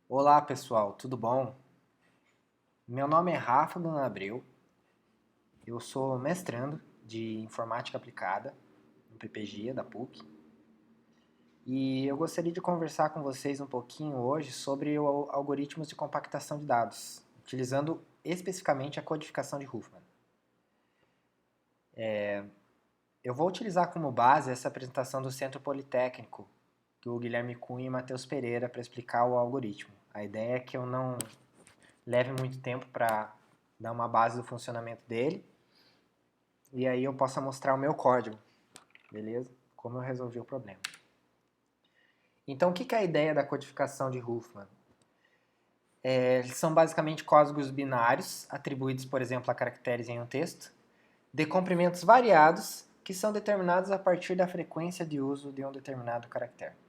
Olá pessoal, tudo bom? Meu nome é Rafa Abreu, eu sou mestrando de Informática Aplicada no PPG da PUC e eu gostaria de conversar com vocês um pouquinho hoje sobre algoritmos de compactação de dados, utilizando especificamente a codificação de Huffman. Eu vou utilizar como base essa apresentação do Centro Politécnico do Guilherme Cunha e Matheus Pereira para explicar o algoritmo. A ideia é que eu não leve muito tempo para dar uma base do funcionamento dele e aí eu possa mostrar o meu código, beleza? Como eu resolvi o problema. Então, o que é a ideia da codificação de Huffman? São basicamente códigos binários, atribuídos, por exemplo, a caracteres em um texto, de comprimentos variados, que são determinados a partir da frequência de uso de um determinado caractere.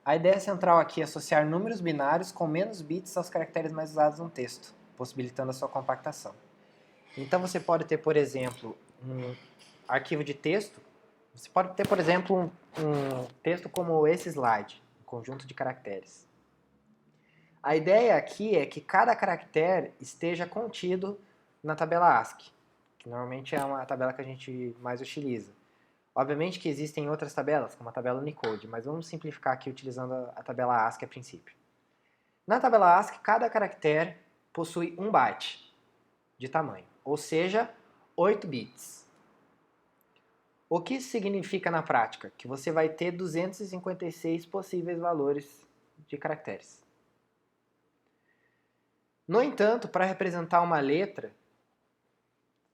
A ideia central aqui é associar números binários com menos bits aos caracteres mais usados no texto, possibilitando a sua compactação. Então você pode ter, por exemplo, um arquivo de texto. Você pode ter, por exemplo, um texto como esse slide, um conjunto de caracteres. A ideia aqui é que cada caractere esteja contido na tabela ASCII, que normalmente é uma tabela que a gente mais utiliza. Obviamente que existem outras tabelas, como a tabela Unicode, mas vamos simplificar aqui utilizando a tabela ASCII a princípio. Na tabela ASCII, cada caractere possui 1 byte de tamanho, ou seja, 8 bits. O que isso significa na prática? Que você vai ter 256 possíveis valores de caracteres. No entanto, para representar uma letra,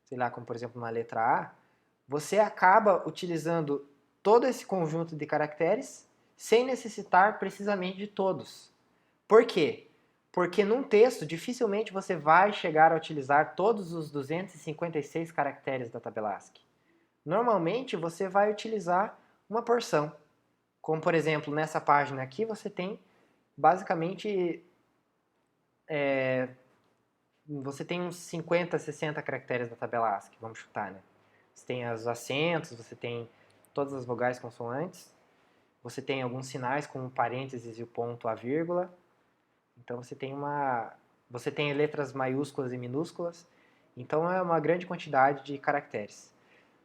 sei lá, como por exemplo uma letra A, você acaba utilizando todo esse conjunto de caracteres sem necessitar precisamente de todos. Por quê? Porque num texto dificilmente você vai chegar a utilizar todos os 256 caracteres da tabela ASCII. Normalmente você vai utilizar uma porção. Como por exemplo, nessa página aqui você tem basicamente você tem uns 50, 60 caracteres da tabela ASCII, vamos chutar, né? Você tem os acentos, você tem todas as vogais consoantes, você tem alguns sinais como parênteses e o ponto, a vírgula. Então você tem letras maiúsculas e minúsculas. Então é uma grande quantidade de caracteres.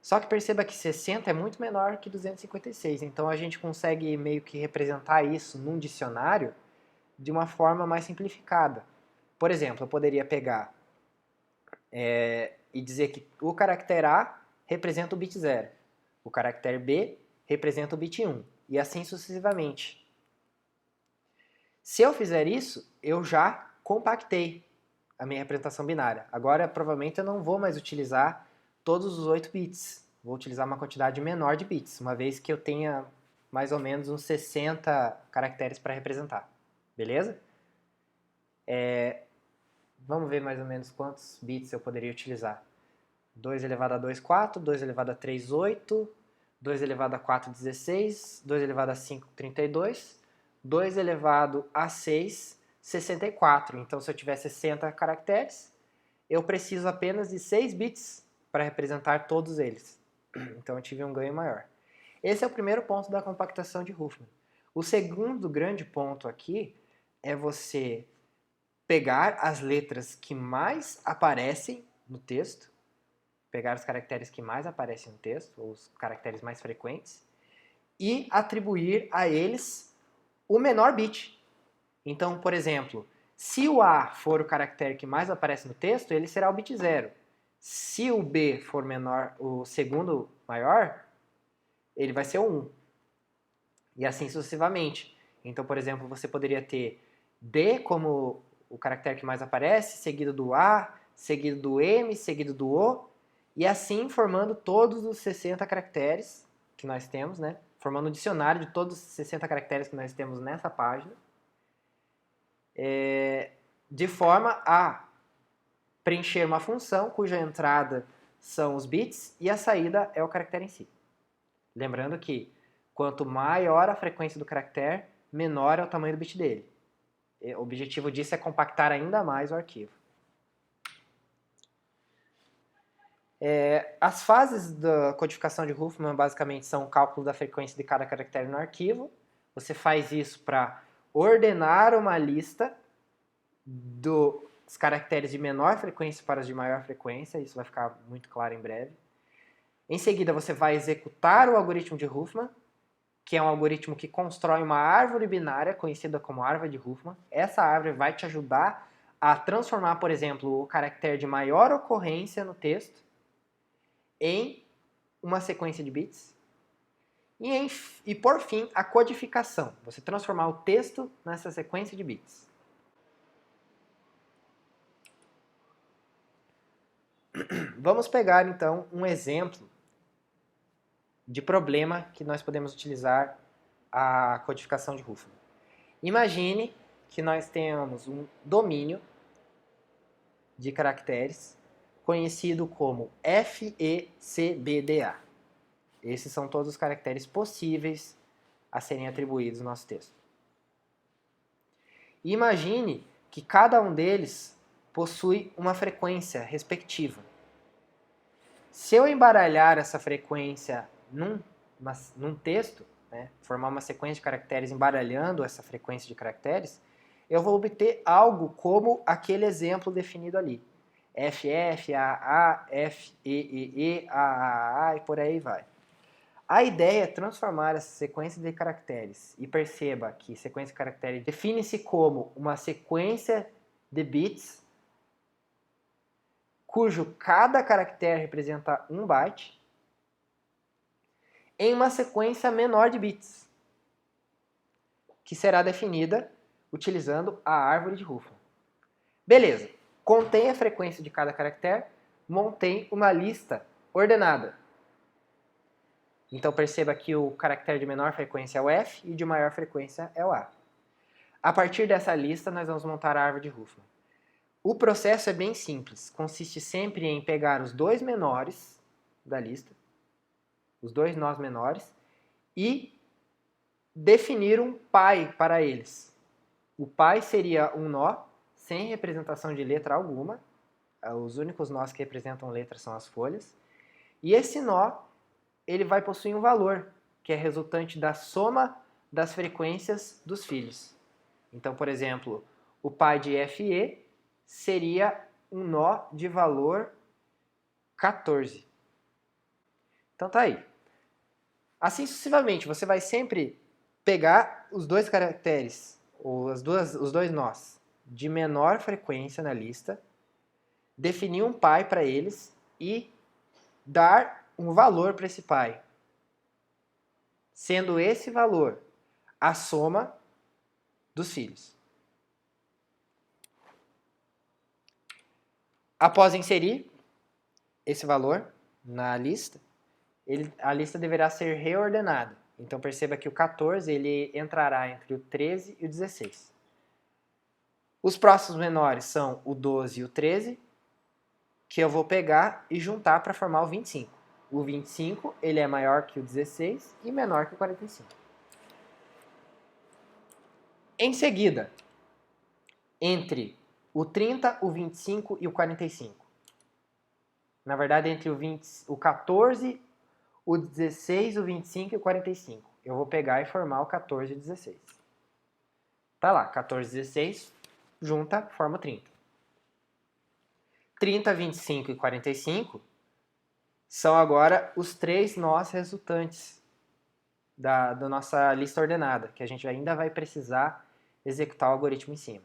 Só que perceba que 60 é muito menor que 256, então a gente consegue meio que representar isso num dicionário de uma forma mais simplificada. Por exemplo, eu poderia pegar e dizer que o caractere A representa o bit 0, o caractere B representa o bit 1, e assim sucessivamente. Se eu fizer isso, eu já compactei a minha representação binária. Agora, provavelmente, eu não vou mais utilizar todos os 8 bits. Vou utilizar uma quantidade menor de bits, uma vez que eu tenha mais ou menos uns 60 caracteres para representar. Beleza? Vamos ver mais ou menos quantos bits eu poderia utilizar. 2 elevado a 2, 4. 2 elevado a 3, 8. 2 elevado a 4, 16. 2 elevado a 5, 32. 2 elevado a 6, 64. Então, se eu tiver 60 caracteres, eu preciso apenas de 6 bits para representar todos eles. Então, eu tive um ganho maior. Esse é o primeiro ponto da compactação de Huffman. O segundo grande ponto aqui é você pegar as letras que mais aparecem no texto, pegar os caracteres que mais aparecem no texto, ou os caracteres mais frequentes, e atribuir a eles o menor bit. Então, por exemplo, se o A for o caractere que mais aparece no texto, ele será o bit 0. Se o B for menor, o segundo maior, ele vai ser o 1. E assim sucessivamente. Então, por exemplo, você poderia ter D como o caractere que mais aparece, seguido do A, seguido do M, seguido do O, e assim formando todos os 60 caracteres que nós temos, né? Formando um dicionário de todos os 60 caracteres que nós temos nessa página, de forma a preencher uma função cuja entrada são os bits e a saída é o caractere em si. Lembrando que quanto maior a frequência do caractere, menor é o tamanho do bit dele. O objetivo disso é compactar ainda mais o arquivo. As fases da codificação de Huffman basicamente são o cálculo da frequência de cada caractere no arquivo. Você faz isso para ordenar uma lista dos caracteres de menor frequência para os de maior frequência, isso vai ficar muito claro em breve. Em seguida, você vai executar o algoritmo de Huffman, que é um algoritmo que constrói uma árvore binária, conhecida como árvore de Huffman. Essa árvore vai te ajudar a transformar, por exemplo, o caractere de maior ocorrência no texto em uma sequência de bits. E por fim, a codificação. Você transformar o texto nessa sequência de bits. Vamos pegar, então, um exemplo de problema que nós podemos utilizar a codificação de Huffman. Imagine que nós tenhamos um domínio de caracteres conhecido como FECBDA. Esses são todos os caracteres possíveis a serem atribuídos no nosso texto. Imagine que cada um deles possui uma frequência respectiva. Se eu embaralhar essa frequência num texto, né, formar uma sequência de caracteres embaralhando essa frequência de caracteres, eu vou obter algo como aquele exemplo definido ali. FF, AA, FEEE, AAA e por aí vai. A ideia é transformar essa sequência de caracteres, e perceba que sequência de caracteres define-se como uma sequência de bits cujo cada caractere representa 1 byte, em uma sequência menor de bits, que será definida utilizando a árvore de Huffman. Beleza, contém a frequência de cada caractere, montei uma lista ordenada. Então perceba que o caractere de menor frequência é o F e de maior frequência é o A. A partir dessa lista, nós vamos montar a árvore de Huffman. O processo é bem simples, consiste sempre em pegar os dois menores da lista, os dois nós menores, e definir um pai para eles. O pai seria um nó sem representação de letra alguma, os únicos nós que representam letras são as folhas, e esse nó ele vai possuir um valor, que é resultante da soma das frequências dos filhos. Então, por exemplo, o pai de FE seria um nó de valor 14. Então tá aí. Assim sucessivamente, você vai sempre pegar os dois caracteres, ou os dois nós, de menor frequência na lista, definir um pai para eles e dar um valor para esse pai, sendo esse valor a soma dos filhos. Após inserir esse valor na lista, a lista deverá ser reordenada. Então perceba que o 14 ele entrará entre o 13 e o 16. Os próximos menores são o 12 e o 13, que eu vou pegar e juntar para formar o 25. O 25 ele é maior que o 16 e menor que o 45. Em seguida, entre o 30, o 25 e o 45. Na verdade, entre o 14, o 16, o 25 e o 45. Eu vou pegar e formar o 14 e o 16. Tá lá, 14 e 16, junta, forma o 30. 30, 25 e 45 são agora os três nós resultantes da nossa lista ordenada, que a gente ainda vai precisar executar o algoritmo em cima.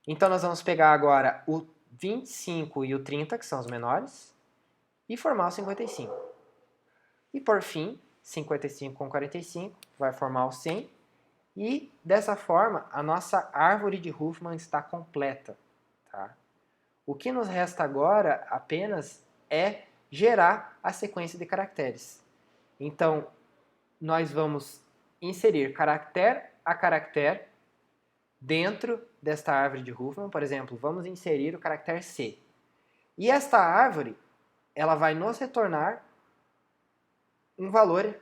Então nós vamos pegar agora o 25 e o 30, que são os menores, e formar o 55. E por fim, 55 com 45 vai formar o 100, e dessa forma a nossa árvore de Huffman está completa. Tá? O que nos resta agora apenas é gerar a sequência de caracteres. Então, nós vamos inserir caractere a caractere dentro desta árvore de Huffman. Por exemplo, vamos inserir o caractere C. E esta árvore, ela vai nos retornar um valor,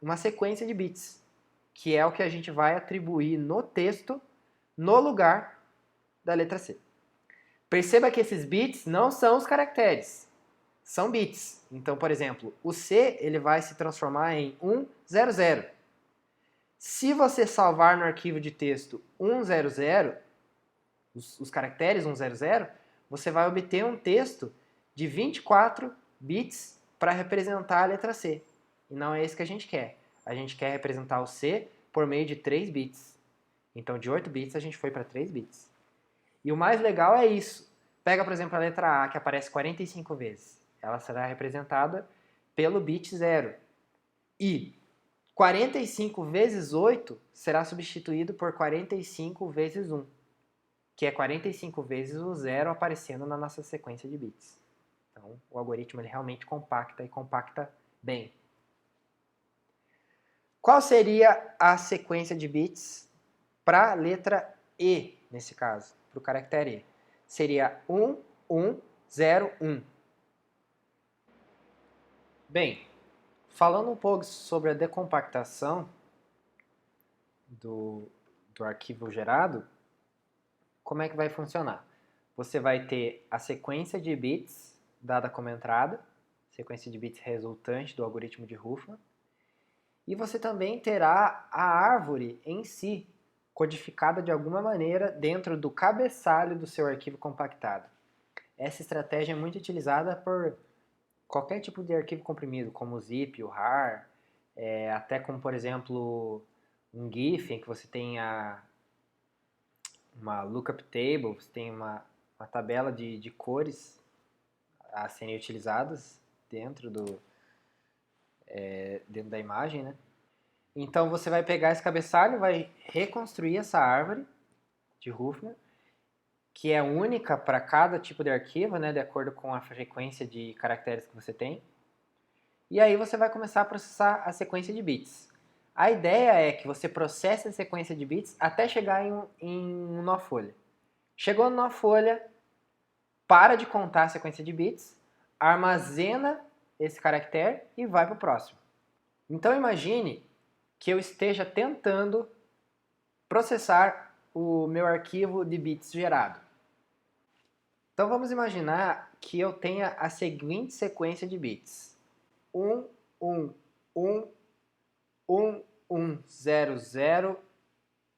uma sequência de bits, que é o que a gente vai atribuir no texto no lugar da letra C. Perceba que esses bits não são os caracteres, são bits. Então, por exemplo, o C ele vai se transformar em 100. Se você salvar no arquivo de texto 100, os caracteres 100, você vai obter um texto de 24 bits para representar a letra C. E não é isso que a gente quer. A gente quer representar o C por meio de 3 bits. Então, de 8 bits, a gente foi para 3 bits. E o mais legal é isso. Pega, por exemplo, a letra A, que aparece 45 vezes. Ela será representada pelo bit 0. E 45 vezes 8 será substituído por 45 vezes 1, que é 45 vezes o 0 aparecendo na nossa sequência de bits. Então, o algoritmo ele realmente compacta e compacta bem. Qual seria a sequência de bits para a letra E, nesse caso, para o caractere E? Seria 1, 1, 0, 1. Bem, falando um pouco sobre a decompactação do arquivo gerado, como é que vai funcionar? Você vai ter a sequência de bits dada como entrada, sequência de bits resultante do algoritmo de Huffman, e você também terá a árvore em si, codificada de alguma maneira dentro do cabeçalho do seu arquivo compactado. Essa estratégia é muito utilizada por qualquer tipo de arquivo comprimido, como o zip, o rar, até como, por exemplo, um GIF, em que você tem uma lookup table, você tem uma tabela de cores a serem utilizadas dentro da imagem, né? Então você vai pegar esse cabeçalho, vai reconstruir essa árvore de Huffman, que é única para cada tipo de arquivo, né, de acordo com a frequência de caracteres que você tem. E aí você vai começar a processar a sequência de bits. A ideia é que você processe a sequência de bits até chegar em uma folha. Chegou numa folha, para de contar a sequência de bits, armazena esse caractere e vai para o próximo. Então imagine que eu esteja tentando processar o meu arquivo de bits gerado. Então vamos imaginar que eu tenha a seguinte sequência de bits: 1, 1, 1, 1, 1, 0, 0,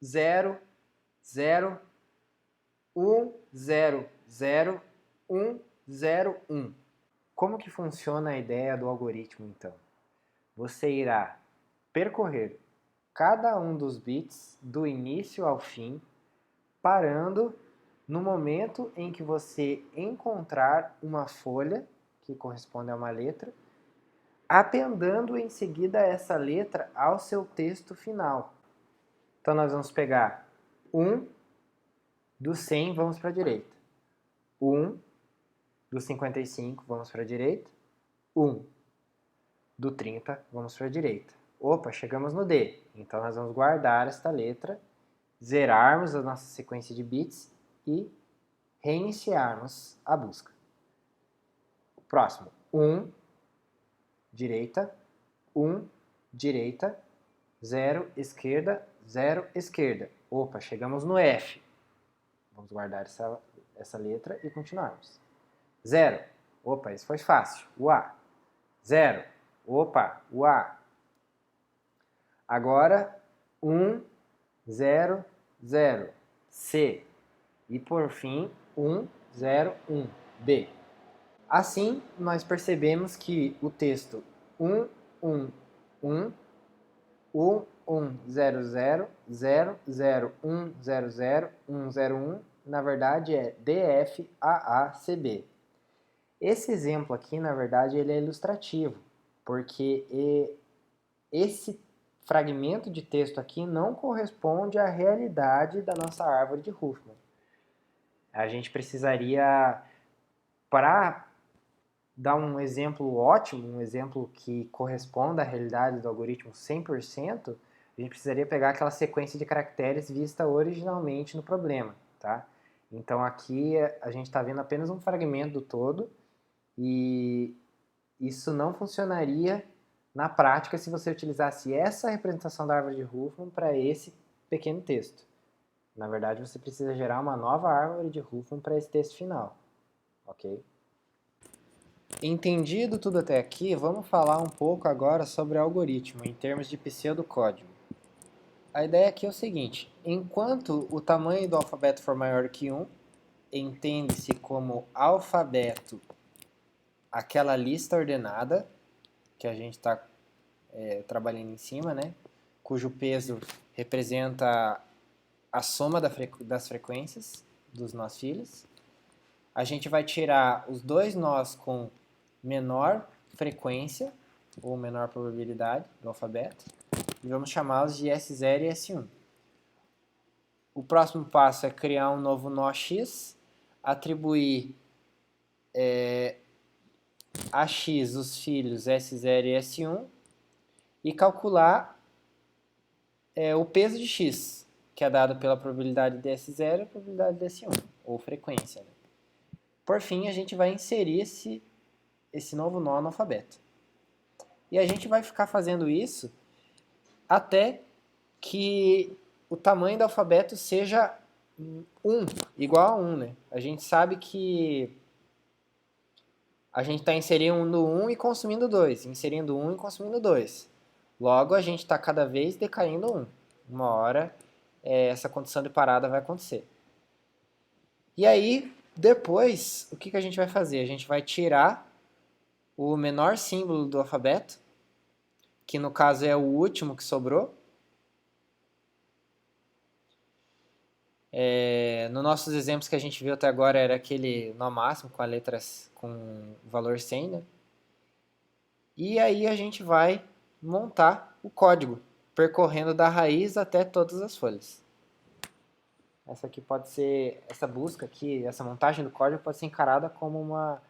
0, 0, 1, 0, 0, 1, 0, 1. Como que funciona a ideia do algoritmo, então? Você irá percorrer cada um dos bits do início ao fim, parando no momento em que você encontrar uma folha, que corresponde a uma letra, appendando em seguida essa letra ao seu texto final. Então nós vamos pegar 1 do 100, vamos para a direita. 1 do 55, vamos para a direita. 1 do 30, vamos para a direita. Opa, chegamos no D. Então nós vamos guardar esta letra, zerarmos a nossa sequência de bits e reiniciarmos a busca. Próximo, 1, direita, 1, direita, 0, esquerda, 0, esquerda. Opa, chegamos no F. Vamos guardar essa letra e continuarmos. 0. Opa, isso foi fácil. O A. 0. Opa, o A. Agora, 1, 0, 0. C. E por fim, 1, 0, 1. B. Assim, nós percebemos que o texto 1, 1, 1, 1, 1, 0, 0, 0, 0, 1, 0, 0, 1, 0, 1, na verdade é DFAACB. Esse exemplo aqui, na verdade, ele é ilustrativo, porque esse fragmento de texto aqui não corresponde à realidade da nossa árvore de Huffman. A gente precisaria, para dar um exemplo ótimo, um exemplo que corresponda à realidade do algoritmo 100%, a gente precisaria pegar aquela sequência de caracteres vista originalmente no problema, tá? Então aqui a gente está vendo apenas um fragmento do todo e isso não funcionaria na prática se você utilizasse essa representação da árvore de Huffman para esse pequeno texto. Na verdade, você precisa gerar uma nova árvore de Huffman para esse texto final, ok? Entendido tudo até aqui, vamos falar um pouco agora sobre algoritmo em termos de pseudocódigo. A ideia aqui é o seguinte: enquanto o tamanho do alfabeto for maior que 1, entende-se como alfabeto aquela lista ordenada que a gente está trabalhando em cima, né? Cujo peso representa a soma das frequências dos nós filhos. A gente vai tirar os dois nós com menor frequência ou menor probabilidade do alfabeto e vamos chamá-los de S0 e S1. O próximo passo é criar um novo nó X, atribuir a X os filhos S0 e S1 e calcular o peso de X, que é dado pela probabilidade de S0 e a probabilidade de S1, ou frequência. Né? Por fim, a gente vai inserir esse novo nó no alfabeto. E a gente vai ficar fazendo isso até que o tamanho do alfabeto seja 1, igual a 1. Né? A gente sabe que a gente está inserindo 1 e consumindo 2, inserindo 1 e consumindo 2. Logo, a gente está cada vez decaindo 1. Uma hora, essa condição de parada vai acontecer. E aí, depois, o que a gente vai fazer? A gente vai tirar o menor símbolo do alfabeto, que no caso é o último que sobrou. Nos nossos exemplos que a gente viu até agora era aquele nó máximo com as letras com o valor 100, né? E aí a gente vai montar o código, percorrendo da raiz até todas as folhas. Essa aqui pode ser, essa busca aqui, essa montagem do código pode ser encarada como uma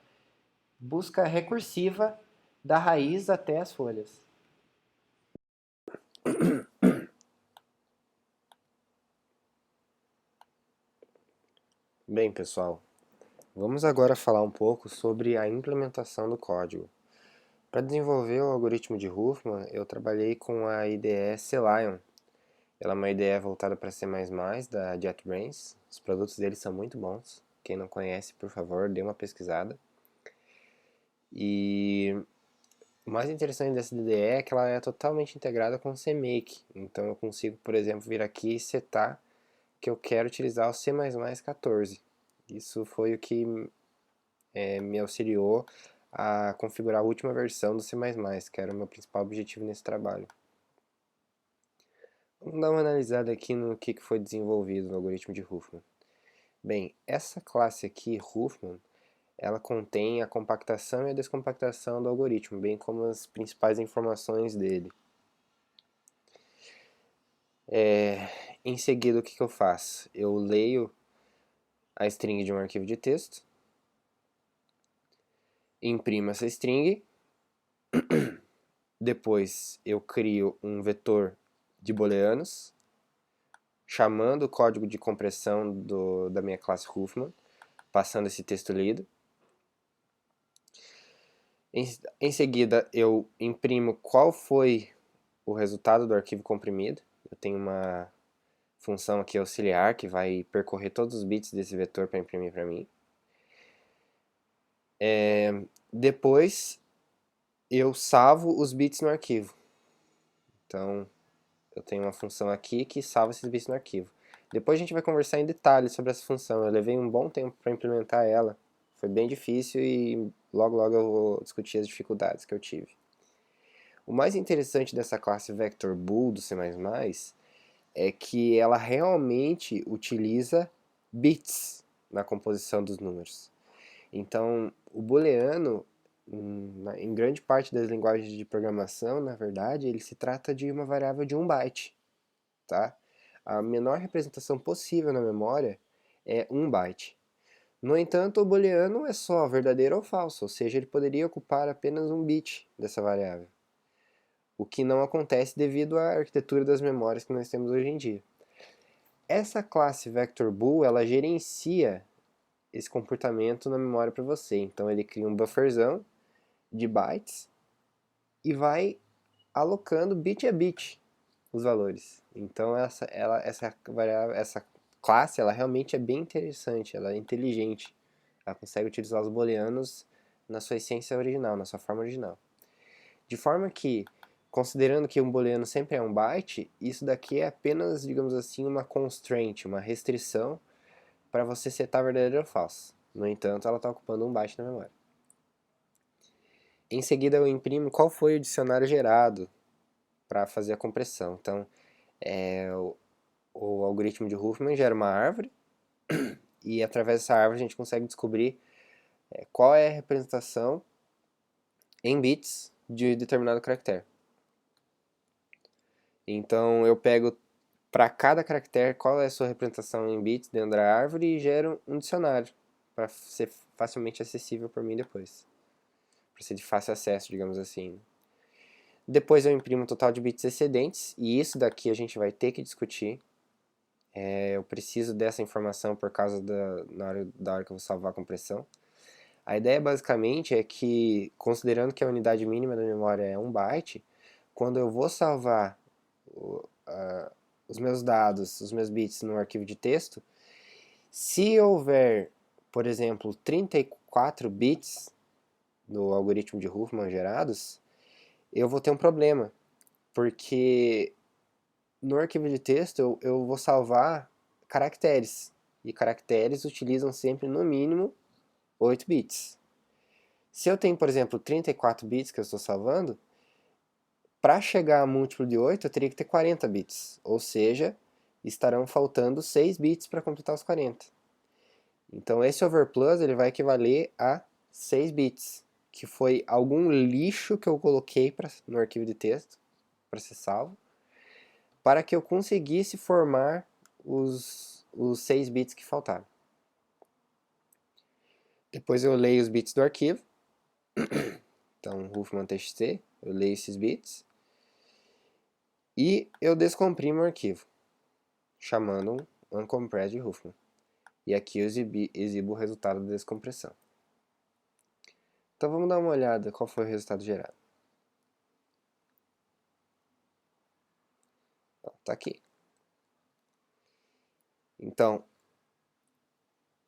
busca recursiva da raiz até as folhas. Bem, pessoal, vamos agora falar um pouco sobre a implementação do código. Para desenvolver o algoritmo de Huffman, eu trabalhei com a IDE Sellium. Ela é uma IDE voltada para C++ da JetBrains. Os produtos deles são muito bons. Quem não conhece, por favor, dê uma pesquisada. E o mais interessante dessa IDE é que ela é totalmente integrada com o CMake. Então eu consigo, por exemplo, vir aqui e setar que eu quero utilizar o C++ 14. Isso foi o que me auxiliou a configurar a última versão do C++, que era o meu principal objetivo nesse trabalho. Vamos dar uma analisada aqui no que foi desenvolvido no algoritmo de Huffman. Bem, essa classe aqui, Huffman, ela contém a compactação e a descompactação do algoritmo, bem como as principais informações dele. Em seguida, o que eu faço? Eu leio a string de um arquivo de texto, imprimo essa string, depois eu crio um vetor de booleanos, chamando o código de compressão da minha classe Huffman, passando esse texto lido. Em seguida, eu imprimo qual foi o resultado do arquivo comprimido. Eu tenho uma função aqui auxiliar que vai percorrer todos os bits desse vetor para imprimir para mim. Depois, eu salvo os bits no arquivo. Então, eu tenho uma função aqui que salva esses bits no arquivo. Depois a gente vai conversar em detalhes sobre essa função. Eu levei um bom tempo para implementar ela. Foi bem difícil e logo eu vou discutir as dificuldades que eu tive. O mais interessante dessa classe Vector Bool do C++ é que ela realmente utiliza bits na composição dos números. Então, o booleano, em grande parte das linguagens de programação, na verdade, ele se trata de uma variável de 1 byte. Tá? A menor representação possível na memória é 1 byte. No entanto, o booleano é só verdadeiro ou falso, ou seja, ele poderia ocupar apenas um bit dessa variável. O que não acontece devido à arquitetura das memórias que nós temos hoje em dia. Essa classe Vector Bool, ela gerencia esse comportamento na memória para você. Então ele cria um bufferzão de bytes e vai alocando bit a bit os valores. Então essa classe ela realmente é bem interessante, ela é inteligente. Ela consegue utilizar os booleanos na sua essência original, na sua forma original. De forma que considerando que um booleano sempre é um byte, isso daqui é apenas, digamos assim, uma constraint, uma restrição para você setar verdadeiro ou falso. No entanto, ela está ocupando um byte na memória. Em seguida, eu imprimo qual foi o dicionário gerado para fazer a compressão. Então, o algoritmo de Huffman gera uma árvore e através dessa árvore a gente consegue descobrir qual é a representação em bits de determinado caractere. Então eu pego para cada caractere qual é a sua representação em bits dentro da árvore e gero um dicionário para ser facilmente acessível por mim depois. Para ser de fácil acesso, digamos assim. Depois eu imprimo o total de bits excedentes e isso daqui a gente vai ter que discutir. Eu preciso dessa informação por causa da hora que eu vou salvar a compressão. A ideia basicamente é que, considerando que a unidade mínima da memória é 1 byte, quando eu vou salvar os meus dados, os meus bits no arquivo de texto, se houver, por exemplo, 34 bits no algoritmo de Huffman gerados, eu vou ter um problema, porque no arquivo de texto eu vou salvar caracteres, e caracteres utilizam sempre no mínimo 8 bits. Se eu tenho, por exemplo, 34 bits que eu estou salvando, para chegar a múltiplo de 8 eu teria que ter 40 bits, ou seja, estarão faltando 6 bits para completar os 40. Então esse overplus ele vai equivaler a 6 bits, que foi algum lixo que eu coloquei no arquivo de texto para ser salvo, para que eu conseguisse formar os 6 bits que faltaram. Depois eu leio os bits do arquivo, então Huffman.txt, eu leio esses bits, e eu descomprimo o arquivo, chamando um uncompressed de Huffman. E aqui eu exibo o resultado da descompressão. Então vamos dar uma olhada qual foi o resultado gerado. Está aqui. Então,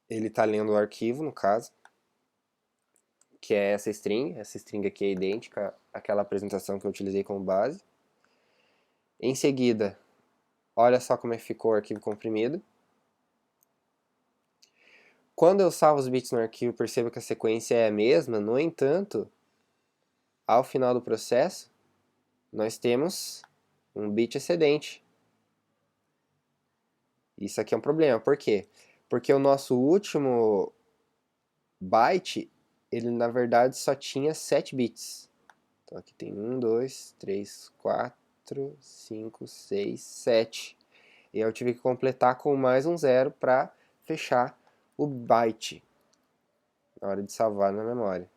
ele está lendo o arquivo, no caso, que é essa string. Essa string aqui é idêntica àquela apresentação que eu utilizei como base. Em seguida, olha só como é que ficou o arquivo comprimido. Quando eu salvo os bits no arquivo, percebo que a sequência é a mesma. No entanto, ao final do processo, nós temos um bit excedente. Isso aqui é um problema. Por quê? Porque o nosso último byte, ele na verdade só tinha 7 bits. Então aqui tem 1, 2, 3, 4, 5, 6, 7. E eu tive que completar com mais um zero para fechar o byte na hora de salvar na memória.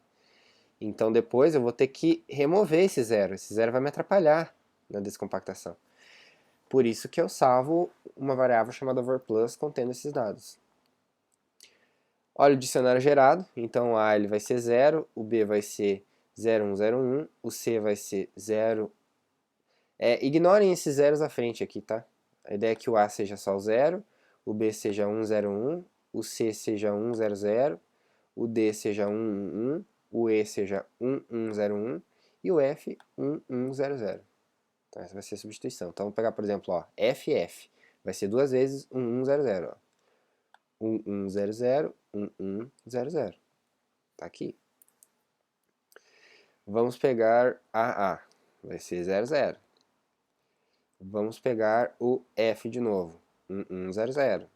Então depois eu vou ter que remover esse zero. Esse zero vai me atrapalhar na descompactação. Por isso que eu salvo uma variável chamada overplus contendo esses dados. Olha o dicionário gerado, então o A ele vai ser 0, o B vai ser 0101, o C vai ser 0. Ignorem esses zeros à frente aqui, tá? A ideia é que o A seja só o 0, o B seja 101, o C seja 100, o D seja 111, o E seja 1101 e o F 1100. Então essa vai ser a substituição. Então vamos pegar, por exemplo, ó, FF. Vai ser duas vezes 1100. Ó. 1100, 1100. Tá aqui. Vamos pegar AA. Vai ser 00. Vamos pegar o F de novo. 1100.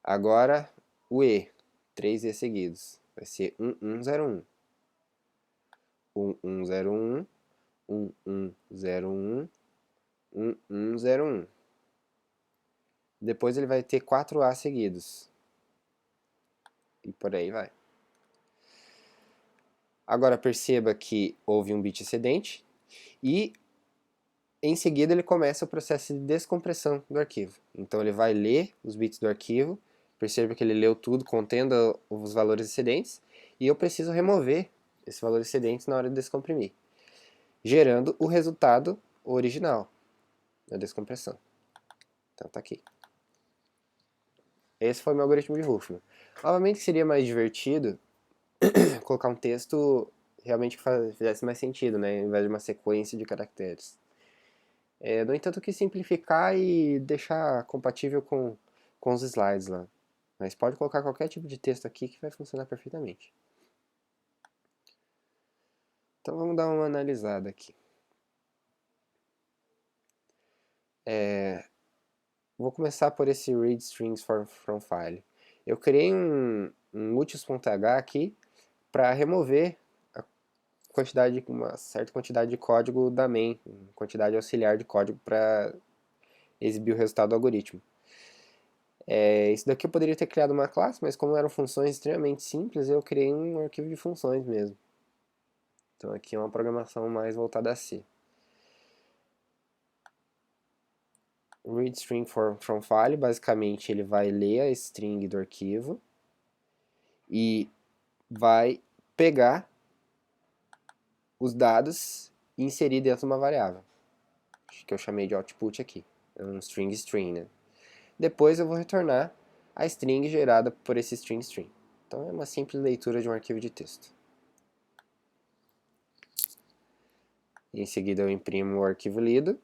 Agora o E. 3 E seguidos. Vai ser 1101. 1101. 1101. 1101. Depois ele vai ter 4A seguidos. E por aí vai. Agora perceba que houve um bit excedente e em seguida ele começa o processo de descompressão do arquivo. Então ele vai ler os bits do arquivo, perceba que ele leu tudo contendo os valores excedentes e eu preciso remover esses valores excedentes na hora de descomprimir, gerando o resultado original da descompressão. Então tá aqui. Esse foi o meu algoritmo de Huffman. Obviamente seria mais divertido colocar um texto realmente fizesse mais sentido, né, ao invés de uma sequência de caracteres. No entanto, eu quis simplificar e deixar compatível com os slides lá. Mas pode colocar qualquer tipo de texto aqui que vai funcionar perfeitamente. Então vamos dar uma analisada aqui. Vou começar por esse read strings from file. Eu criei um multis.h aqui para remover uma certa quantidade de código da main, quantidade auxiliar de código para exibir o resultado do algoritmo. Isso daqui eu poderia ter criado uma classe, mas como eram funções extremamente simples, eu criei um arquivo de funções mesmo. Então aqui é uma programação mais voltada a C. Read string from file, basicamente ele vai ler a string do arquivo e vai pegar os dados e inserir dentro de uma variável, que eu chamei de output aqui, é um string, né? Depois eu vou retornar a string gerada por esse string. Então é uma simples leitura de um arquivo de texto. Em seguida eu imprimo o arquivo lido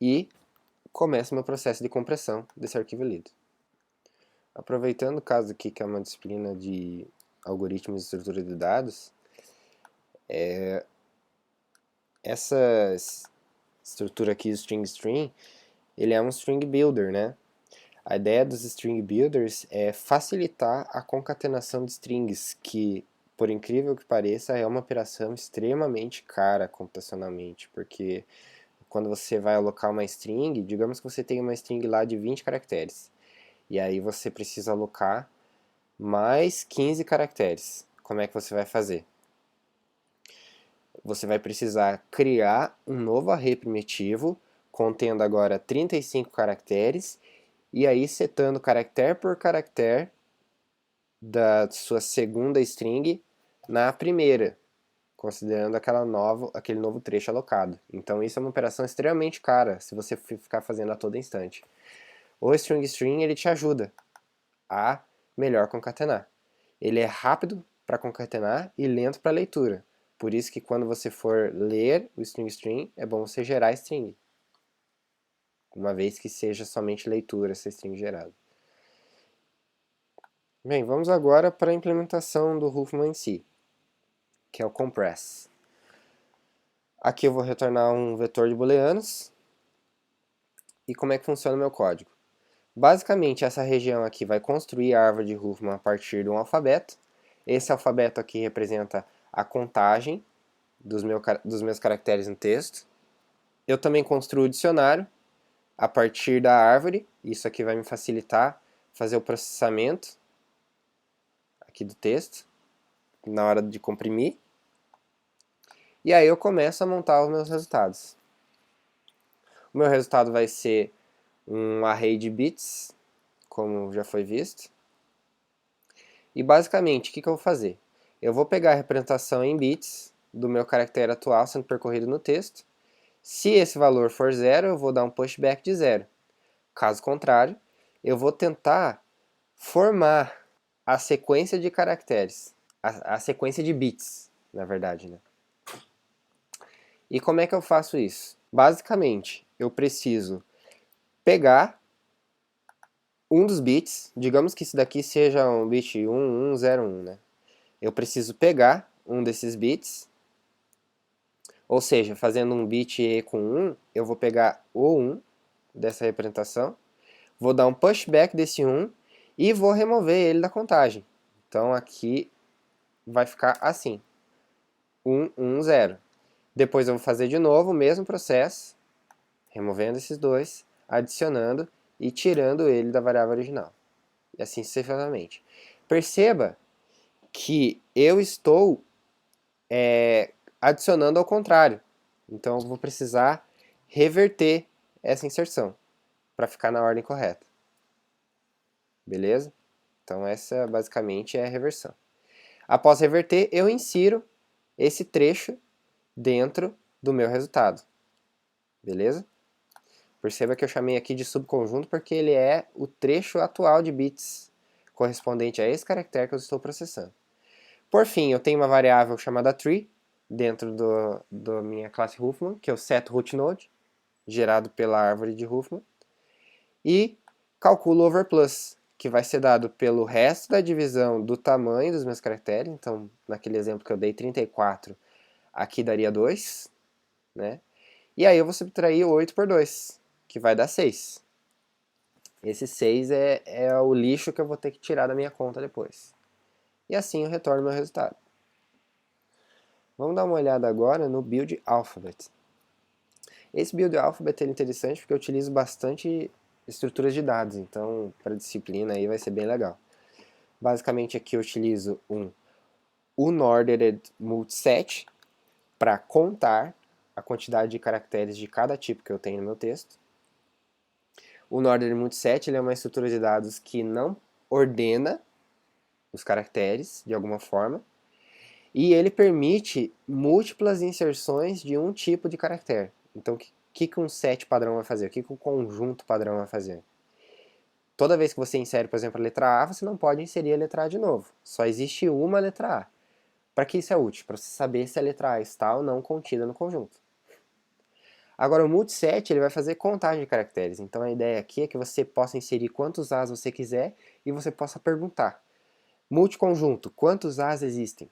e começo meu processo de compressão desse arquivo lido. Aproveitando o caso aqui que é uma disciplina de algoritmos de estrutura de dados, essa estrutura aqui, string, ele é um string builder, né? A ideia dos string builders é facilitar a concatenação de strings, que, por incrível que pareça, é uma operação extremamente cara computacionalmente, porque quando você vai alocar uma string, digamos que você tem uma string lá de 20 caracteres, e aí você precisa alocar mais 15 caracteres. Como é que você vai fazer? Você vai precisar criar um novo array primitivo, contendo agora 35 caracteres, e aí setando caractere por caractere da sua segunda string na primeira, considerando aquele novo trecho alocado. Então isso é uma operação extremamente cara, se você ficar fazendo a todo instante. O string ele te ajuda a melhor concatenar. Ele é rápido para concatenar e lento para leitura. Por isso que quando você for ler o string, é bom você gerar a string, uma vez que seja somente leitura essa string gerada. Bem, vamos agora para a implementação do Huffman em si, que é o compress. Aqui eu vou retornar um vetor de booleanos. E como é que funciona o meu código? Basicamente, essa região aqui vai construir a árvore de Huffman a partir de um alfabeto. Esse alfabeto aqui representa a contagem dos meus caracteres no texto. Eu também construo o dicionário a partir da árvore. Isso aqui vai me facilitar fazer o processamento aqui do texto na hora de comprimir. E aí eu começo a montar os meus resultados. O meu resultado vai ser um array de bits, como já foi visto. E basicamente, o que eu vou fazer? Eu vou pegar a representação em bits do meu caractere atual sendo percorrido no texto. Se esse valor for 0, eu vou dar um pushback de 0. Caso contrário, eu vou tentar formar a sequência de caracteres, a sequência de bits, na verdade, né? E como é que eu faço isso? Basicamente, eu preciso pegar um dos bits, digamos que isso daqui seja um bit 1101, né? Eu preciso pegar um desses bits, ou seja, fazendo um bit E com 1, eu vou pegar o 1 dessa representação, vou dar um pushback desse 1 e vou remover ele da contagem. Então aqui vai ficar assim, 1, 1, 0. Depois eu vou fazer de novo o mesmo processo, removendo esses dois, adicionando e tirando ele da variável original. E assim sucessivamente. Perceba que eu estou adicionando ao contrário. Então eu vou precisar reverter essa inserção para ficar na ordem correta. Beleza? Então essa basicamente é a reversão. Após reverter, eu insiro esse trecho dentro do meu resultado. Beleza? Perceba que eu chamei aqui de subconjunto porque ele é o trecho atual de bits correspondente a esse caractere que eu estou processando. Por fim, eu tenho uma variável chamada tree dentro da minha classe Huffman, que é o setRootNode, gerado pela árvore de Huffman. E calculo o overplus, que vai ser dado pelo resto da divisão do tamanho dos meus caracteres. Então, naquele exemplo que eu dei, 34, aqui daria 2, né? E aí eu vou subtrair 8 por 2, que vai dar 6. Esse 6 é o lixo que eu vou ter que tirar da minha conta depois. E assim eu retorno meu resultado. Vamos dar uma olhada agora no build alphabet. Esse build alphabet é interessante porque eu utilizo bastante estruturas de dados, então para disciplina aí vai ser bem legal. Basicamente aqui eu utilizo um unordered multiset para contar a quantidade de caracteres de cada tipo que eu tenho no meu texto. O unordered multiset ele é uma estrutura de dados que não ordena os caracteres de alguma forma, e ele permite múltiplas inserções de um tipo de caractere. Então, o que um set padrão vai fazer? O que um conjunto padrão vai fazer? Toda vez que você insere, por exemplo, a letra A, você não pode inserir a letra A de novo. Só existe uma letra A. Para que isso é útil? Para você saber se a letra A está ou não contida no conjunto. Agora, o multiset ele vai fazer contagem de caracteres. Então, a ideia aqui é que você possa inserir quantos As você quiser e você possa perguntar. Multiconjunto, quantos As existem?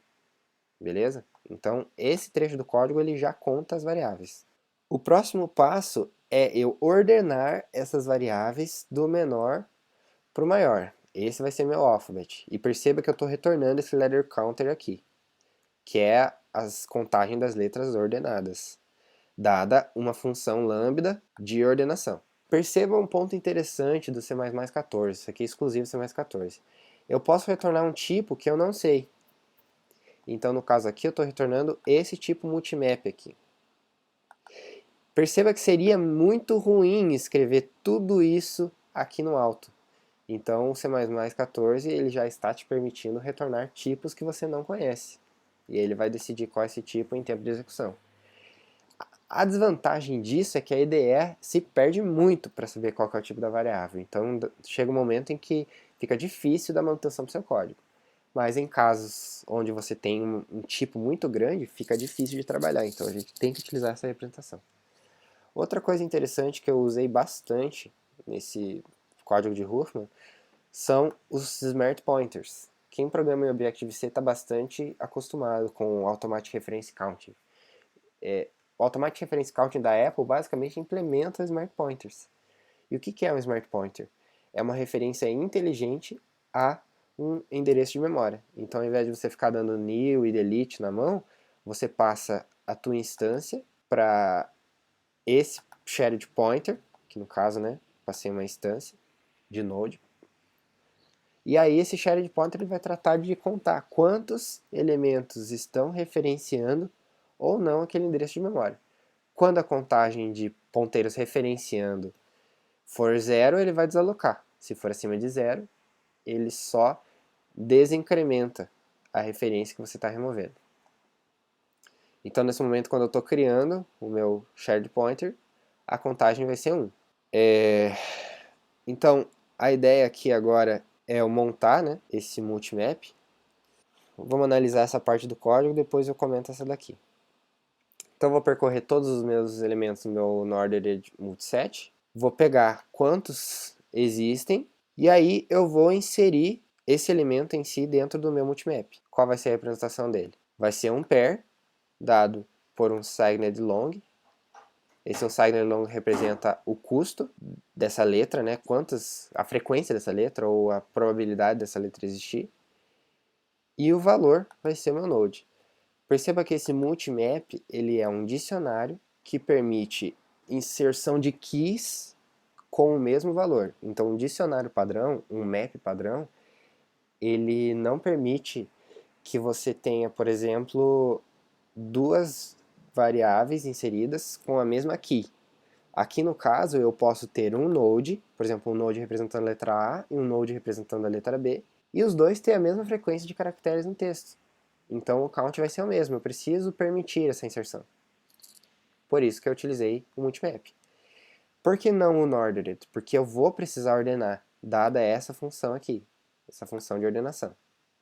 Beleza? Então, esse trecho do código ele já conta as variáveis. O próximo passo é eu ordenar essas variáveis do menor para o maior. Esse vai ser meu alphabet. E perceba que eu estou retornando esse letter counter aqui, que é as contagens das letras ordenadas, dada uma função lambda de ordenação. Perceba um ponto interessante do C++14, isso aqui é exclusivo do C++14. Eu posso retornar um tipo que eu não sei. Então, no caso aqui, eu estou retornando esse tipo multimap aqui. Perceba que seria muito ruim escrever tudo isso aqui no alto. Então, o C++14 ele já está te permitindo retornar tipos que você não conhece. E ele vai decidir qual é esse tipo em tempo de execução. A desvantagem disso é que a IDE se perde muito para saber qual é o tipo da variável. Então, chega um momento em que fica difícil da manutenção do seu código. Mas em casos onde você tem um tipo muito grande, fica difícil de trabalhar. Então, a gente tem que utilizar essa representação. Outra coisa interessante que eu usei bastante nesse código de Huffman são os Smart Pointers. Quem programa em Objective-C está bastante acostumado com o Automatic Reference Counting. O Automatic Reference Counting da Apple basicamente implementa Smart Pointers. E o que é um Smart Pointer? É uma referência inteligente a um endereço de memória. Então, ao invés de você ficar dando new e delete na mão, você passa a tua instância para esse shared pointer, que no caso, né, passei uma instância de node. E aí esse shared pointer ele vai tratar de contar quantos elementos estão referenciando ou não aquele endereço de memória. Quando a contagem de ponteiros referenciando for 0, ele vai desalocar. Se for acima de 0, ele só desincrementa a referência que você está removendo. Então, nesse momento, quando eu estou criando o meu shared pointer, a contagem vai ser 1. Então, a ideia aqui agora é eu montar, né, esse multimap. Vamos analisar essa parte do código, depois eu comento essa daqui. Então, eu vou percorrer todos os meus elementos do meu unordered multiset. Vou pegar quantos existem, e aí eu vou inserir esse elemento em si dentro do meu multimap. Qual vai ser a representação dele? Vai ser um pair, dado por um signed long. Esse signed long representa o custo dessa letra, né? A frequência dessa letra ou a probabilidade dessa letra existir. E o valor vai ser o meu node. Perceba que esse multimap ele é um dicionário que permite inserção de keys com o mesmo valor. Então, um dicionário padrão, um map padrão, ele não permite que você tenha, por exemplo, duas variáveis inseridas com a mesma key. Aqui no caso eu posso ter um node, por exemplo, um node representando a letra A e um node representando a letra B, e os dois têm a mesma frequência de caracteres no texto. Então o count vai ser o mesmo, eu preciso permitir essa inserção. Por isso que eu utilizei o multimap. Por que não o unordered? Porque eu vou precisar ordenar, dada essa função aqui, essa função de ordenação,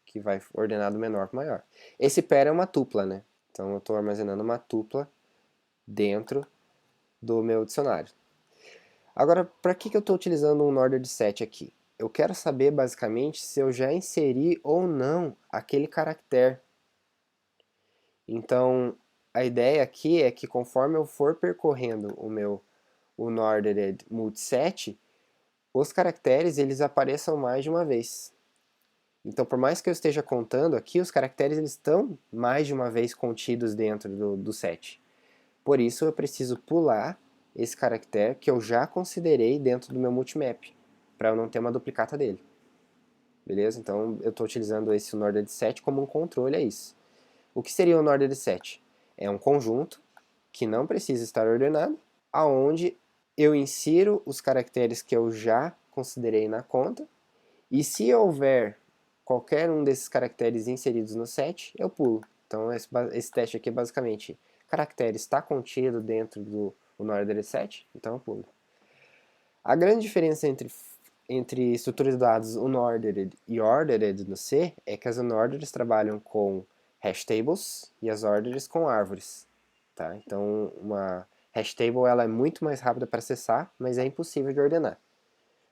que vai ordenar do menor para o maior. Esse pair é uma tupla, né? Então eu estou armazenando uma tupla dentro do meu dicionário. Agora, para que eu estou utilizando um order de set aqui? Eu quero saber basicamente se eu já inseri ou não aquele caractere. Então, a ideia aqui é que conforme eu for percorrendo o meu unordered multiset, os caracteres eles apareçam mais de uma vez. Então, por mais que eu esteja contando aqui, os caracteres eles estão mais de uma vez contidos dentro do set. Por isso, eu preciso pular esse caractere que eu já considerei dentro do meu multimap, para eu não ter uma duplicata dele. Beleza? Então, eu estou utilizando esse unordered set como um controle a isso. O que seria o unordered set? É um conjunto que não precisa estar ordenado, aonde eu insiro os caracteres que eu já considerei na conta, e se houver qualquer um desses caracteres inseridos no set, eu pulo. Então esse teste aqui é basicamente, caractere está contido dentro do unordered set, então eu pulo. A grande diferença entre estruturas de dados unordered e ordered no C é que as unordered trabalham com hash tables e as ordered com árvores. Tá? Então uma hash table ela é muito mais rápida para acessar, mas é impossível de ordenar.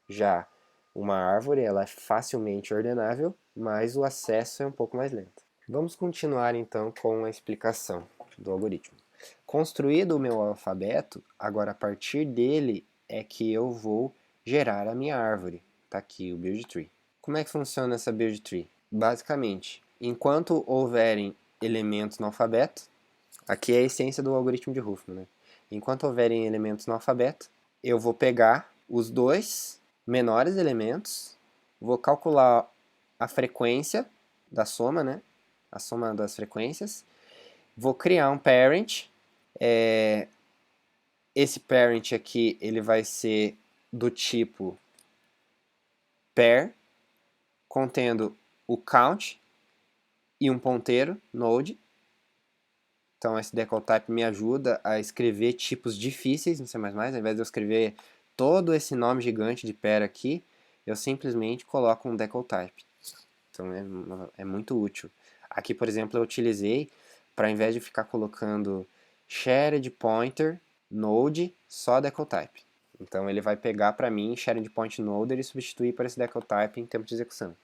Já uma árvore ela é facilmente ordenável, mas o acesso é um pouco mais lento. Vamos continuar então com a explicação do algoritmo. Construído o meu alfabeto, agora a partir dele é que eu vou gerar a minha árvore. Está aqui o build tree. Como é que funciona essa build tree? Basicamente, enquanto houverem elementos no alfabeto, aqui é a essência do algoritmo de Huffman, né? Enquanto houverem elementos no alfabeto, eu vou pegar os dois menores elementos, vou calcular a frequência da soma, né? A soma das frequências, vou criar um parent, esse parent aqui ele vai ser do tipo pair, contendo o count e um ponteiro, node. Então esse decl type me ajuda a escrever tipos difíceis no C++, ao invés de eu escrever todo esse nome gigante de pair aqui, eu simplesmente coloco um decl type. Então é muito útil. Aqui, por exemplo, eu utilizei para, ao invés de ficar colocando shared pointer node, só decl type. Então ele vai pegar para mim shared pointer node e substituir por esse decl type em tempo de execução.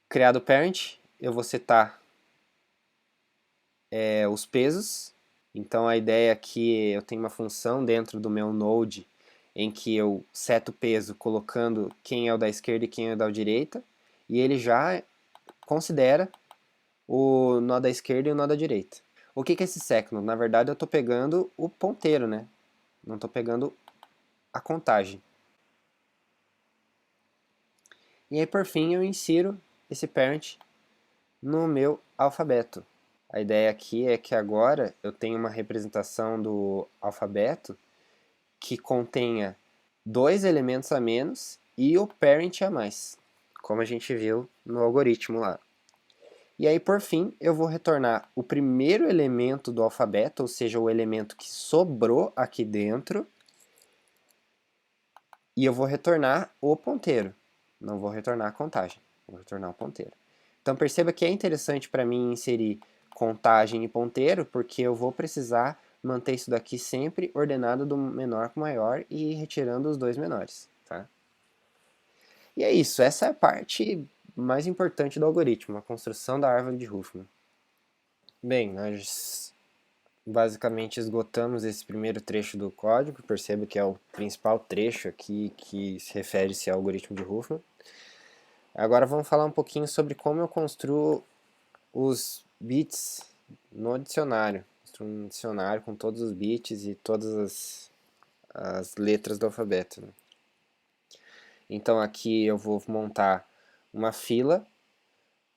Criado o parent, eu vou setar os pesos. Então a ideia aqui, eu tenho uma função dentro do meu node em que eu seto o peso colocando quem é o da esquerda e quem é o da direita, e ele já considera o nó da esquerda e o nó da direita. O que é esse second? Na verdade eu estou pegando o ponteiro, né? Não estou pegando a contagem. E aí por fim eu insiro esse parent no meu alfabeto. A ideia aqui é que agora eu tenho uma representação do alfabeto que contenha dois elementos a menos e o parent a mais, como a gente viu no algoritmo lá. E aí, por fim, eu vou retornar o primeiro elemento do alfabeto, ou seja, o elemento que sobrou aqui dentro, e eu vou retornar o ponteiro. Não vou retornar a contagem, vou retornar o ponteiro. Então perceba que é interessante para mim inserir contagem e ponteiro, porque eu vou precisar manter isso daqui sempre ordenado do menor para o maior e retirando os dois menores. Tá? E é isso, essa é a parte mais importante do algoritmo, a construção da árvore de Huffman. Bem, nós basicamente esgotamos esse primeiro trecho do código, perceba que é o principal trecho aqui que se refere-se ao algoritmo de Huffman. Agora vamos falar um pouquinho sobre como eu construo os bits no dicionário. Construo um dicionário com todos os bits e todas as letras do alfabeto. Né? Então aqui eu vou montar uma fila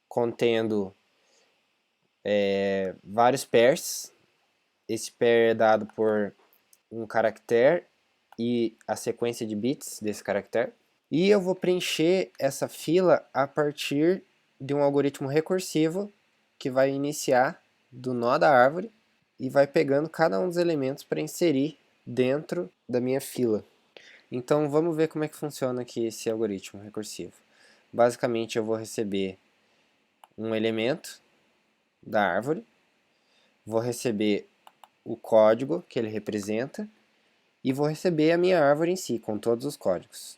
contendo vários pairs. Esse pair é dado por um caractere e a sequência de bits desse caractere. E eu vou preencher essa fila a partir de um algoritmo recursivo que vai iniciar do nó da árvore e vai pegando cada um dos elementos para inserir dentro da minha fila. Então vamos ver como é que funciona aqui esse algoritmo recursivo. basicamente eu vou receber um elemento da árvore, vou receber o código que ele representa e vou receber a minha árvore em si, com todos os códigos.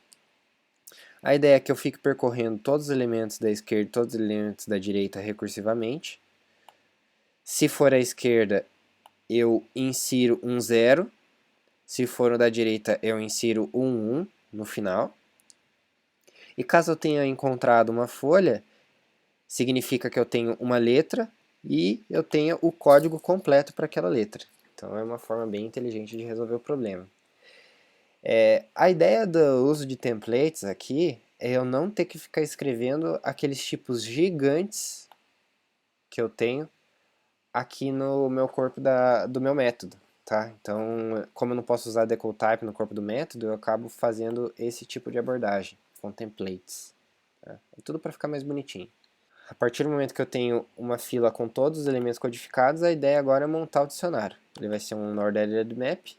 A ideia é que eu fique percorrendo todos os elementos da esquerda e todos os elementos da direita recursivamente. Se for à esquerda, eu insiro um 0. Se for o da direita, eu insiro um 1 no final. E caso eu tenha encontrado uma folha, significa que eu tenho uma letra e eu tenho o código completo para aquela letra. Então é uma forma bem inteligente de resolver o problema. A ideia do uso de templates aqui é eu não ter que ficar escrevendo aqueles tipos gigantes que eu tenho aqui no meu corpo do meu método. Tá? Então, como eu não posso usar decode type no corpo do método, eu acabo fazendo esse tipo de abordagem com templates. Tá? É tudo para ficar mais bonitinho. A partir do momento que eu tenho uma fila com todos os elementos codificados, a ideia agora é montar o dicionário. Ele vai ser um ordered map.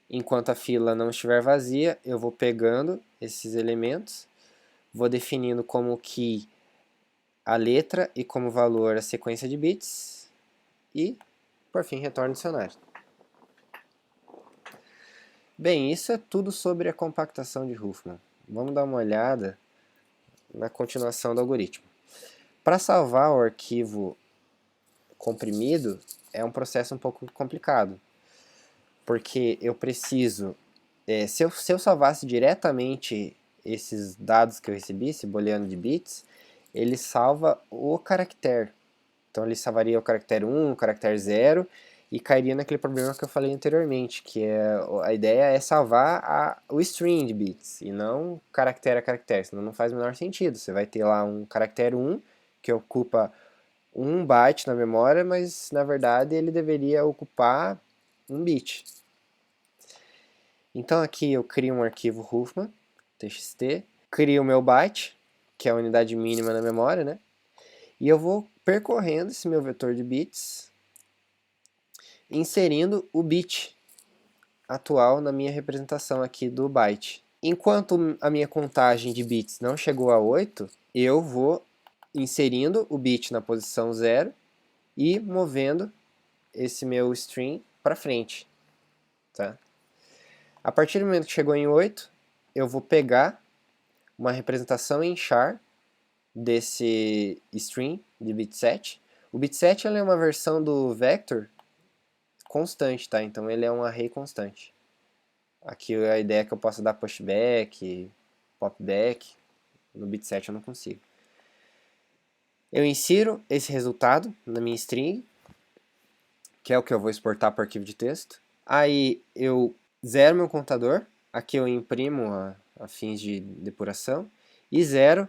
Enquanto a fila não estiver vazia, eu vou pegando esses elementos, vou definindo como key a letra e como valor a sequência de bits e, por fim, retorno o dicionário. Bem, isso é tudo sobre a compactação de Huffman. Vamos dar uma olhada na continuação do algoritmo. Para salvar o arquivo comprimido, é um processo um pouco complicado, porque eu preciso, se eu salvasse diretamente esses dados que eu recebi, esse booleano de bits, ele salva o caractere. Então ele salvaria o caractere 1, o caractere 0, e cairia naquele problema que eu falei anteriormente, que a ideia é salvar o string de bits, e não caractere a caractere, senão não faz o menor sentido. Você vai ter lá um caractere 1, que ocupa 1 byte na memória, mas na verdade ele deveria ocupar 1 bit. Então aqui eu crio um arquivo Huffman, txt, crio o meu byte, que é a unidade mínima na memória, né? E eu vou percorrendo esse meu vetor de bits, inserindo o bit atual na minha representação aqui do byte. Enquanto a minha contagem de bits não chegou a 8, eu vou inserindo o bit na posição 0 e movendo esse meu string para frente. Tá? A partir do momento que chegou em 8, eu vou pegar uma representação em char desse string de bit set. O bit set é uma versão do vector constante, tá? Então ele é um array constante. Aqui a ideia é que eu possa dar pushback, popback. No bit set eu não consigo. Eu insiro esse resultado na minha string, que é o que eu vou exportar para o arquivo de texto. Aí eu zero meu contador, aqui eu imprimo a fins de depuração, e zero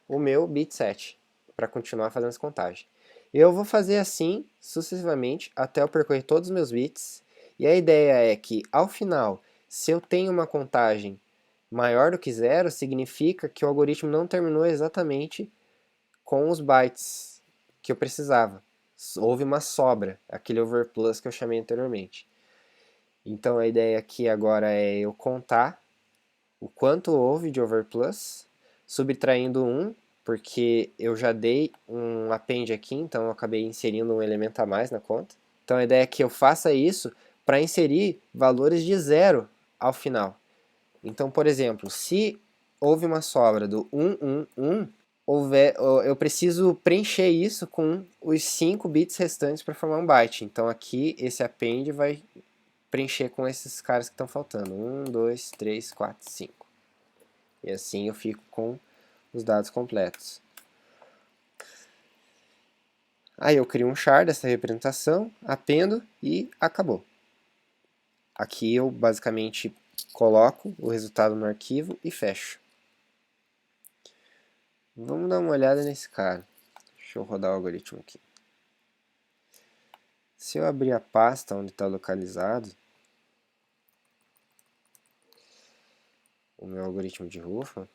o meu bit set, para continuar fazendo essa contagem. Eu vou fazer assim sucessivamente até eu percorrer todos os meus bits, e a ideia é que ao final, se eu tenho uma contagem maior do que zero, significa que o algoritmo não terminou exatamente com os bytes que eu precisava. Houve uma sobra, aquele overplus que eu chamei anteriormente. Então a ideia aqui agora é eu contar o quanto houve de overplus, subtraindo 1, porque eu já dei um append aqui, então eu acabei inserindo um elemento a mais na conta. Então a ideia é que eu faça isso para inserir valores de 0 ao final. Então, por exemplo, se houve uma sobra do 111, eu preciso preencher isso com os 5 bits restantes para formar um byte. Então aqui esse append vai preencher com esses caras que estão faltando. 1, 2, 3, 4, 5. E assim eu fico com os dados completos. Aí eu crio um char dessa representação, appendo e acabou. Aqui eu basicamente coloco o resultado no arquivo e fecho. Vamos dar uma olhada nesse cara. Deixa eu rodar o algoritmo aqui. Se eu abrir a pasta onde está localizado o meu algoritmo de Huffman,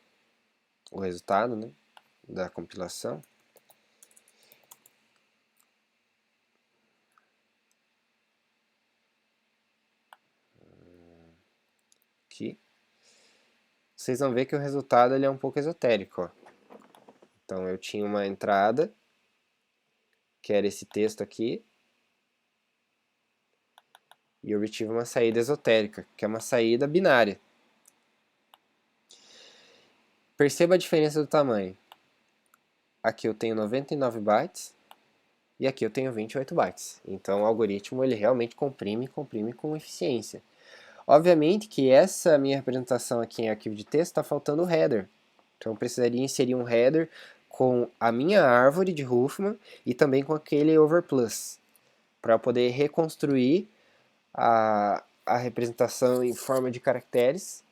o resultado, né, da compilação, aqui, vocês vão ver que o resultado ele é um pouco esotérico. Ó. Então eu tinha uma entrada, que era esse texto aqui, e eu obtive uma saída esotérica, que é uma saída binária. Perceba a diferença do tamanho. Aqui eu tenho 99 bytes, e aqui eu tenho 28 bytes. Então o algoritmo ele realmente comprime com eficiência. Obviamente que essa minha representação aqui em arquivo de texto está faltando o header. Então eu precisaria inserir um header com a minha árvore de Huffman e também com aquele overplus, para poder reconstruir a representação em forma de caracteres,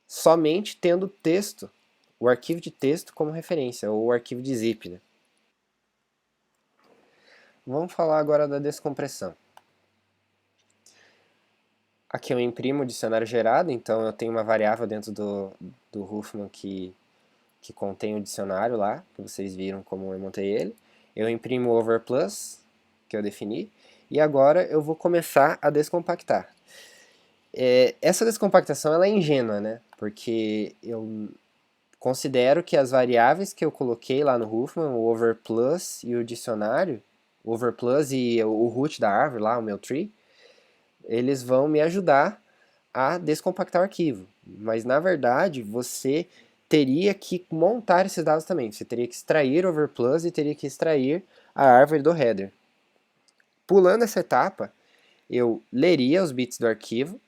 somente tendo texto, o arquivo de texto como referência, ou o arquivo de zip. Né? Vamos falar agora da descompressão. Aqui eu imprimo o dicionário gerado, então eu tenho uma variável dentro do Huffman que contém o dicionário lá, que vocês viram como eu montei ele. Eu imprimo o overplus, que eu defini, e agora eu vou começar a descompactar. Essa descompactação ela é ingênua, né? Porque eu considero que as variáveis que eu coloquei lá no Huffman, o overplus e o dicionário, o overplus e o root da árvore lá, o meu tree, eles vão me ajudar a descompactar o arquivo. Mas, na verdade, você teria que montar esses dados também. Você teria que extrair o overplus e teria que extrair a árvore do header. Pulando essa etapa, eu leria os bits do arquivo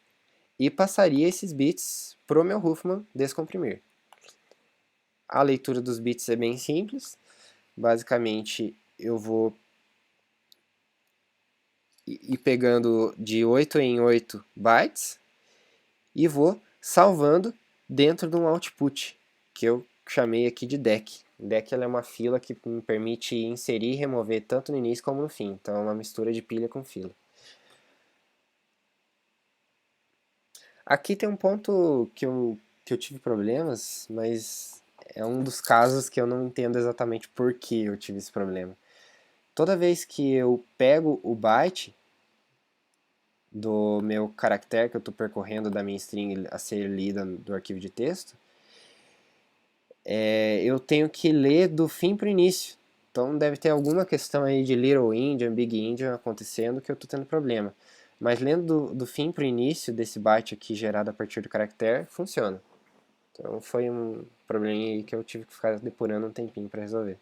e passaria esses bits para o meu Huffman descomprimir. A leitura dos bits é bem simples. Basicamente, eu vou ir pegando de 8 em 8 bytes e vou salvando dentro de um output, que eu chamei aqui de deck. Deck ela é uma fila que me permite inserir e remover tanto no início como no fim. Então é uma mistura de pilha com fila. Aqui tem um ponto que eu tive problemas, mas é um dos casos que eu não entendo exatamente por que eu tive esse problema. Toda vez que eu pego o byte do meu caractere que eu estou percorrendo da minha string a ser lida do arquivo de texto, eu tenho que ler do fim para o início. Então deve ter alguma questão aí de Little Endian, Big Endian acontecendo que eu estou tendo problema. Mas lendo do fim para o início desse byte aqui gerado a partir do caractere, funciona. Então foi um probleminha aí que eu tive que ficar depurando um tempinho para resolver.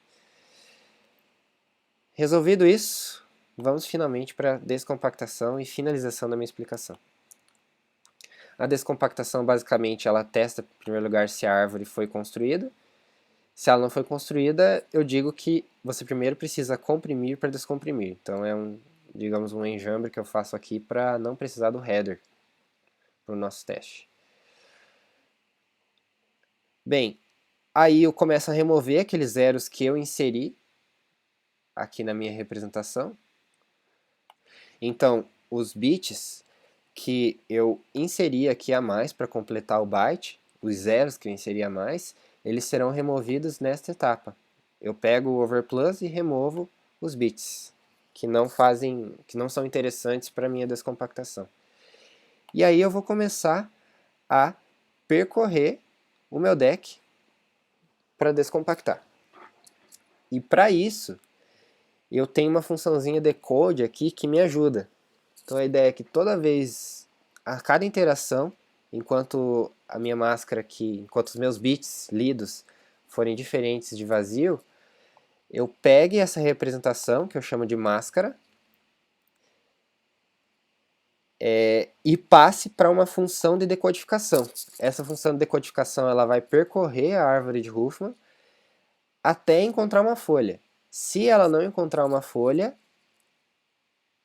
Resolvido isso, vamos finalmente para a descompactação e finalização da minha explicação. A descompactação, basicamente, ela testa, em primeiro lugar, se a árvore foi construída. Se ela não foi construída, eu digo que você primeiro precisa comprimir para descomprimir. Então é digamos, um enjambre que eu faço aqui para não precisar do header para o nosso teste. Bem, aí eu começo a remover aqueles zeros que eu inseri aqui na minha representação. Então, os bits que eu inseri aqui a mais para completar o byte, os zeros que eu inseri a mais, eles serão removidos nesta etapa. Eu pego o overplus e removo os bits que não são interessantes para a minha descompactação. E aí eu vou começar a percorrer o meu deck para descompactar. E para isso, eu tenho uma funçãozinha decode aqui que me ajuda. Então a ideia é que toda vez, a cada interação, enquanto a minha máscara aqui, enquanto os meus bits lidos forem diferentes de vazio, eu pegue essa representação, que eu chamo de máscara, e passe para uma função de decodificação. Essa função de decodificação ela vai percorrer a árvore de Huffman até encontrar uma folha. Se ela não encontrar uma folha,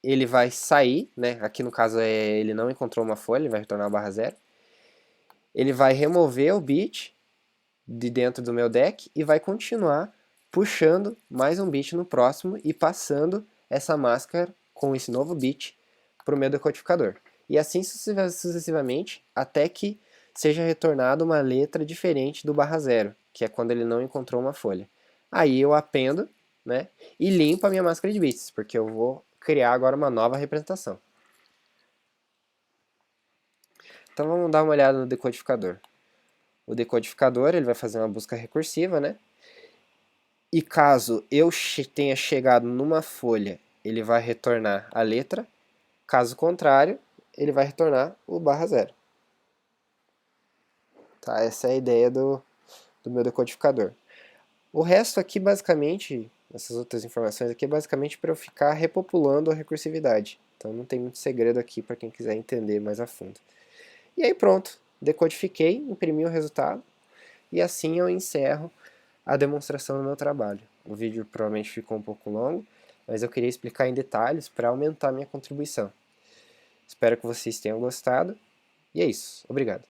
ele vai sair, né? Aqui no caso ele não encontrou uma folha, ele vai retornar a barra zero. Ele vai remover o bit de dentro do meu deck e vai continuar puxando mais um bit no próximo e passando essa máscara com esse novo bit para o meu decodificador. E assim sucessivamente, até que seja retornada uma letra diferente do barra zero, que é quando ele não encontrou uma folha. Aí eu apendo, né, e limpo a minha máscara de bits, porque eu vou criar agora uma nova representação. Então vamos dar uma olhada no decodificador. o decodificador, ele vai fazer uma busca recursiva, né? E caso eu tenha chegado numa folha, ele vai retornar a letra. Caso contrário, ele vai retornar o /0. Tá? Essa é a ideia do meu decodificador. O resto aqui, basicamente, essas outras informações aqui, é basicamente para eu ficar repopulando a recursividade. Então não tem muito segredo aqui para quem quiser entender mais a fundo. E aí pronto, decodifiquei, imprimi o resultado, e assim eu encerro a demonstração do meu trabalho. O vídeo provavelmente ficou um pouco longo, mas eu queria explicar em detalhes para aumentar a minha contribuição. Espero que vocês tenham gostado, e é isso. Obrigado.